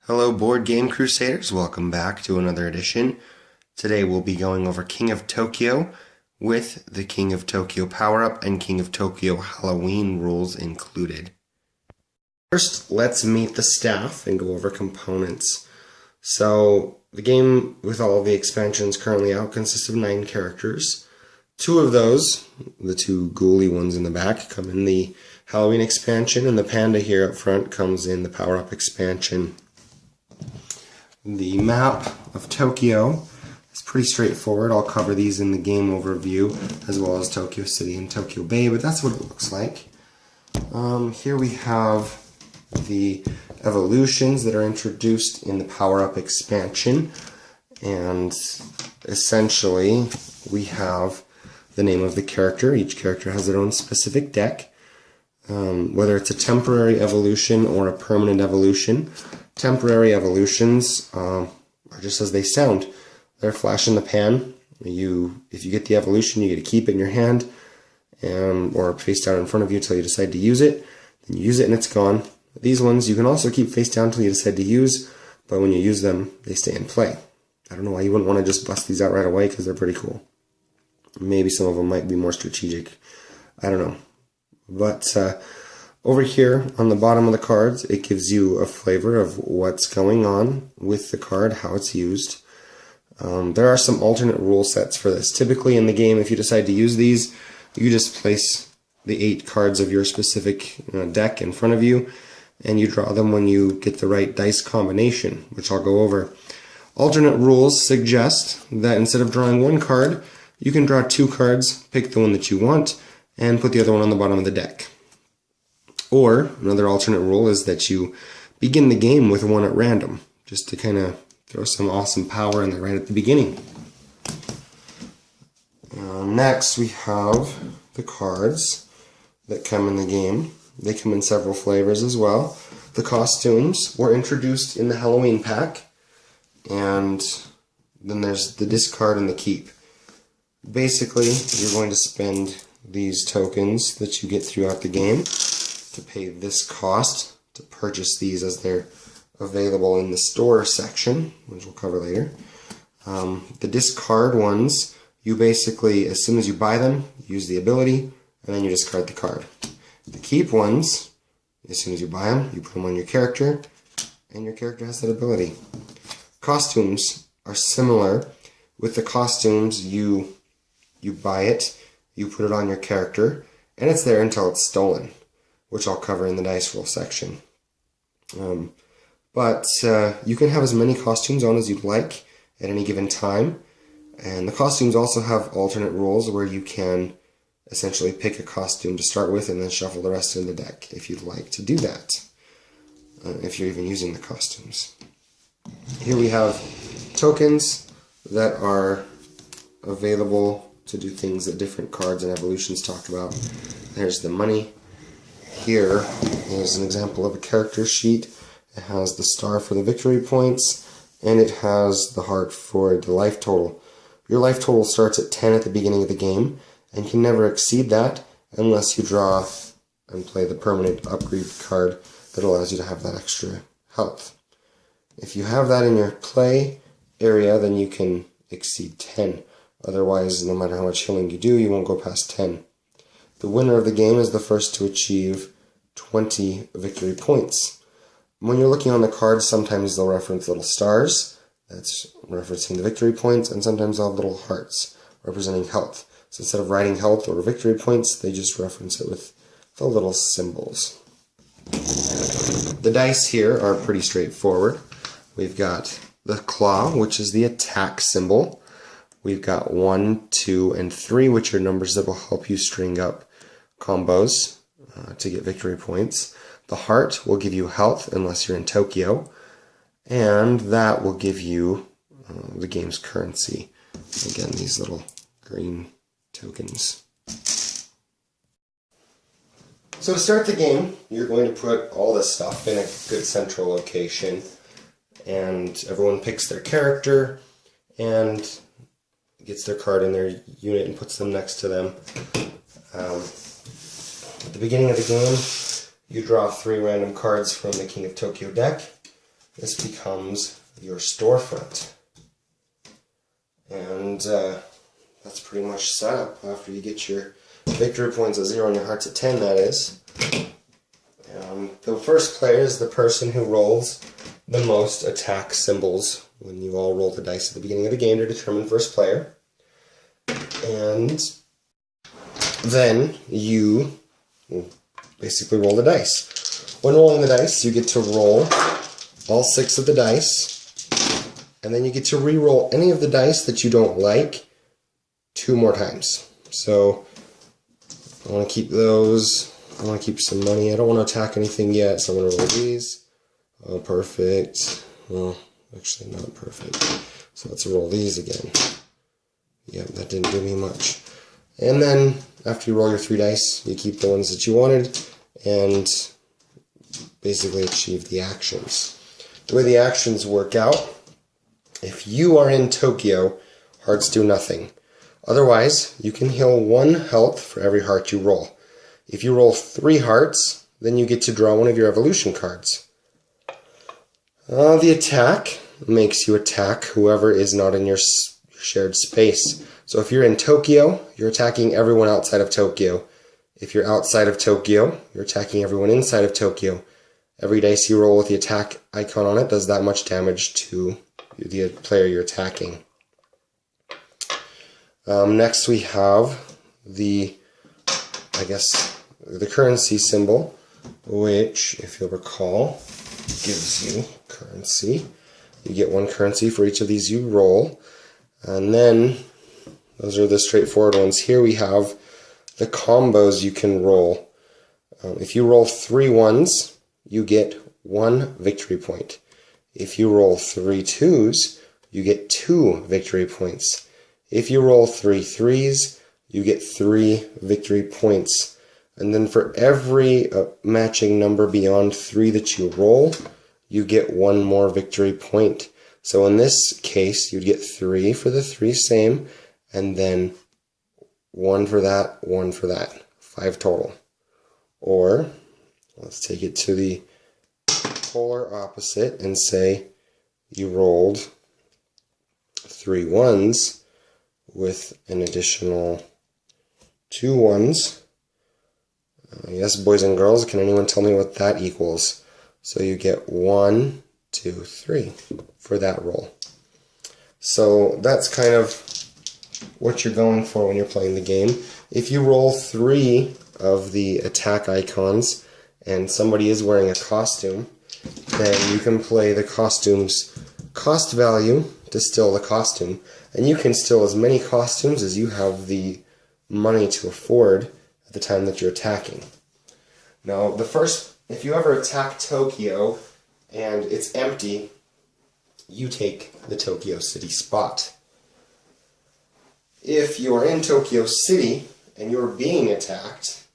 Hello Board Game Crusaders, welcome back to another edition. Today we'll be going over King of Tokyo with the King of Tokyo power-up and King of Tokyo Halloween rules included. First, let's meet the staff and go over components. So, the game with all of the expansions currently out consists of 9 characters. 2 of those, the 2 ghouly ones in the back, come in the Halloween expansion, and the panda here up front comes in the power-up expansion. The map of Tokyo is pretty straightforward. I'll cover these in the game overview, as well as Tokyo City and Tokyo Bay, but that's what it looks like. Here we have the evolutions that are introduced in the power-up expansion, and essentially we have the name of the character. Each character has their own specific deck, whether it's a temporary evolution or a permanent evolution. Temporary evolutions are just as they sound. They're a flash in the pan. If you get the evolution, you get to keep it in your hand, or face down in front of you until you decide to use it. Then you use it and it's gone. These ones you can also keep face down until you decide to use, but when you use them, they stay in play. I don't know why you wouldn't want to just bust these out right away, because they're pretty cool. Maybe some of them might be more strategic. I don't know. But over here on the bottom of the cards, it gives you a flavor of what's going on with the card, how it's used. There are some alternate rule sets for this. Typically in the game, if you decide to use these, you just place the 8 cards of your specific deck in front of you, and you draw them when you get the right dice combination, which I'll go over. Alternate rules suggest that instead of drawing 1 card, you can draw 2 cards, pick the one that you want, and put the other one on the bottom of the deck. Or, another alternate rule is that you begin the game with 1 at random, just to kind of throw some awesome power in there right at the beginning. Next, we have the cards that come in the game. They come in several flavors as well. The costumes were introduced in the Halloween pack, and then there's the discard and the keep. Basically, you're going to spend these tokens that you get throughout the game to pay this cost to purchase these as they're available in the store section, which we'll cover later. The discard ones, you basically, as soon as you buy them, use the ability, and then you discard the card. The keep ones, as soon as you buy them, you put them on your character, and your character has that ability. Costumes are similar. With the costumes, you buy it, you put it on your character, and it's there until it's stolen, which I'll cover in the dice roll section. But you can have as many costumes on as you'd like at any given time, and the costumes also have alternate rules where you can essentially pick a costume to start with and then shuffle the rest of the deck if you'd like to do that, if you're even using the costumes. Here we have tokens that are available to do things that different cards and evolutions talk about. There's the money. Here is an example of a character sheet. It has the star for the victory points, and it has the heart for the life total. Your life total starts at 10 at the beginning of the game, and can never exceed that unless you draw and play the permanent upgrade card that allows you to have that extra health. If you have that in your play area, then you can exceed 10. Otherwise, no matter how much healing you do, you won't go past 10. The winner of the game is the first to achieve 20 victory points. When you're looking on the cards, sometimes they'll reference little stars, that's referencing the victory points, and sometimes they'll have little hearts representing health. So instead of writing health or victory points, they just reference it with the little symbols. The dice here are pretty straightforward. We've got the claw, which is the attack symbol. We've got 1, 2, and 3, which are numbers that will help you string up combos to get victory points. The heart will give you health unless you're in Tokyo, and that will give you the game's currency. Again, these little green tokens. So to start the game, you're going to put all this stuff in a good central location, and everyone picks their character and gets their card in their unit and puts them next to them. At the beginning of the game, you draw 3 random cards from the King of Tokyo deck. this becomes your storefront. And that's pretty much set up after you get your victory points at 0 and your hearts at 10, that is. The first player is the person who rolls the most attack symbols when you all roll the dice at the beginning of the game to determine first player. And then you basically roll the dice. When rolling the dice, you get to roll all 6 of the dice, and then you get to re-roll any of the dice that you don't like 2 more times. So I want to keep those. I want to keep some money. I don't want to attack anything yet, so I'm going to roll these. Oh, perfect. Well, actually not perfect. So let's roll these again. Yep, that didn't do me much. And then, after you roll your 3 dice, you keep the ones that you wanted, and basically achieve the actions. The way the actions work out, if you are in Tokyo, hearts do nothing. Otherwise, you can heal 1 health for every heart you roll. If you roll 3 hearts, then you get to draw one of your evolution cards. The attack makes you attack whoever is not in your shared space. So if you're in Tokyo, you're attacking everyone outside of Tokyo. If you're outside of Tokyo, you're attacking everyone inside of Tokyo. Every dice you roll with the attack icon on it does that much damage to the player you're attacking. Next we have the currency symbol, which, if you'll recall, gives you currency. You get 1 currency for each of these you roll. And then, those are the straightforward ones. Here we have the combos you can roll. If you roll 3 1s, you get 1 victory point. If you roll 3 2s, you get 2 victory points. If you roll 3 3s, you get 3 victory points. And then for every matching number beyond 3 that you roll, you get 1 more victory point. So in this case, you'd get 3 for the 3 same, and then 1 for that, 1 for that. 5 total. Or, let's take it to the polar opposite and say you rolled 3 1s with an additional 2 1s. Yes, boys and girls, can anyone tell me what that equals? So you get 1, 2, 3 for that roll. So that's kind of what you're going for when you're playing the game. If you roll 3 of the attack icons and somebody is wearing a costume, then you can play the costume's cost value to steal the costume. And you can steal as many costumes as you have the money to afford at the time that you're attacking. Now, if you ever attack Tokyo and it's empty, you take the Tokyo City spot. If you are in Tokyo City and you're being attacked,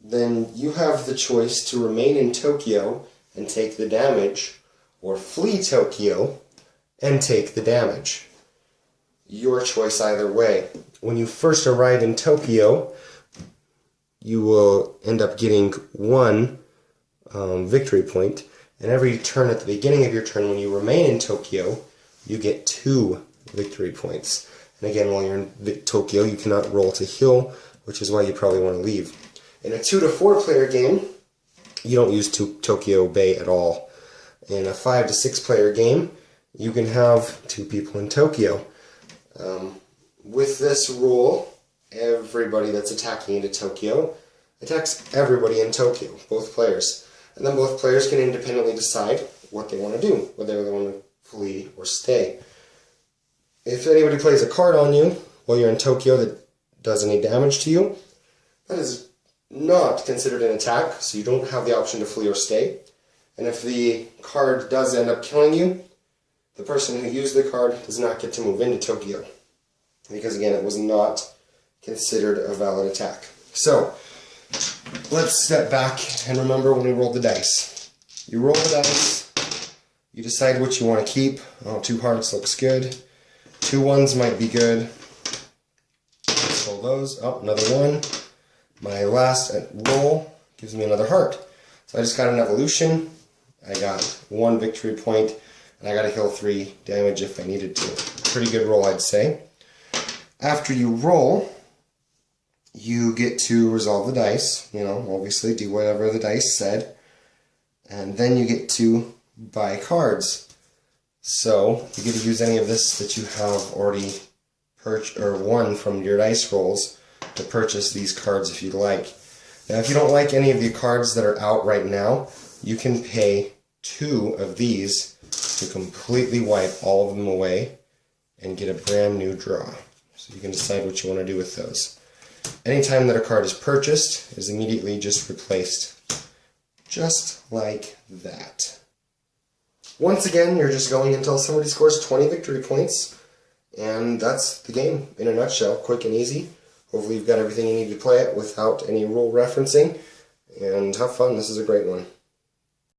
then you have the choice to remain in Tokyo and take the damage, or flee Tokyo and take the damage. Your choice either way. When you first arrive in Tokyo, you will end up getting 1 victory point, and every turn at the beginning of your turn when you remain in Tokyo, you get 2 victory points. And again, while you're in Tokyo, you cannot roll to heal, which is why you probably want to leave. In a 2 to 4 player game, you don't use Tokyo Bay at all. In a 5 to 6 player game, you can have 2 people in Tokyo. With this rule, everybody that's attacking into Tokyo attacks everybody in Tokyo, both players. And then both players can independently decide what they want to do, whether they want to flee or stay. If anybody plays a card on you while you're in Tokyo that does any damage to you, that is not considered an attack, so you don't have the option to flee or stay. And if the card does end up killing you, the person who used the card does not get to move into Tokyo, because again, it was not considered a valid attack. So, let's step back and remember when we rolled the dice. You roll the dice, you decide what you want to keep. Oh, 2 hearts looks good. 2 1s might be good. Let's roll those. Oh, another 1. My last roll gives me another heart. So I just got an evolution. I got 1 victory point, and I got to heal 3 damage if I needed to. Pretty good roll, I'd say. After you roll, you get to resolve the dice. You know, obviously do whatever the dice said. And then you get to buy cards. So you get to use any of this that you have already won from your dice rolls to purchase these cards if you'd like. Now, if you don't like any of the cards that are out right now, you can pay 2 of these to completely wipe all of them away and get a brand new draw. So you can decide what you want to do with those. Anytime that a card is purchased, it is immediately just replaced. Just like that. Once again, you're just going until somebody scores 20 victory points, and that's the game in a nutshell. Quick and easy. Hopefully you've got everything you need to play it without any rule referencing, and have fun. This is a great one.